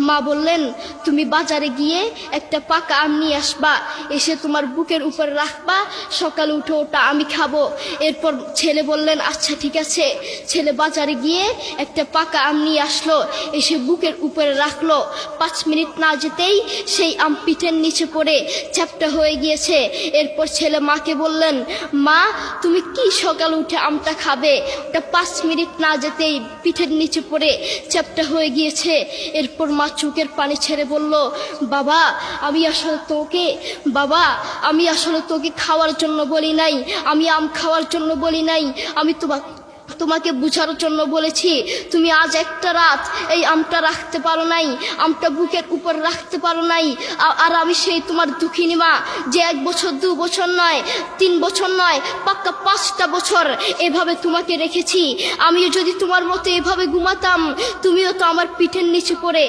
মা বললেন, তুমি বাজারে গিয়ে একটা পাকা আম নিয়ে আসবা, এসে তোমার বুকের উপর রাখবা, সকালে উঠে ওটা আমি খাবো। এরপর ছেলে বললেন, আচ্ছা ঠিক আছে। ছেলে বাজারে গিয়ে একটা পাকা আম নিয়ে আসলো, এসে বুকের উপরে রাখলো। 5 মিনিট না যেতেই সেই আম পিঠের নিচে পড়ে চ্যাপ্টা হয়ে গিয়েছে। এরপর ছেলে মাকে বললেন, মা তুমি কি সকালে উঠে আমটা খাবে? ওটা 5 মিনিট না যেতেই পিঠের নিচে পড়ে চ্যাপ্টা হয়ে গিয়েছে। এরপর মা চোখের পানি ছেড়ে বলল, বাবা আমি আসলে তোকে খাওয়ার জন্য বলি নাই, আমি আম খাওয়ার জন্য বলি নাই, আমি তোমাকে বুঝার জন্য বলেছি। তুমি আজ একটা রাত এই আমটা রাখতে পারো নাই, আমটা বুকের উপর রাখতে পারো নাই, আর আমি সেই তোমার দুঃখিনী মা যে 1 বছর 2 বছর নয়, 3 বছর নয়, পাক্কা 5টা বছর এভাবে তোমাকে রেখেছি। আমিও যদি তোমার মতো এভাবে ঘুমাতাম, তুমিও তো আমার পিঠের নিচে পড়ে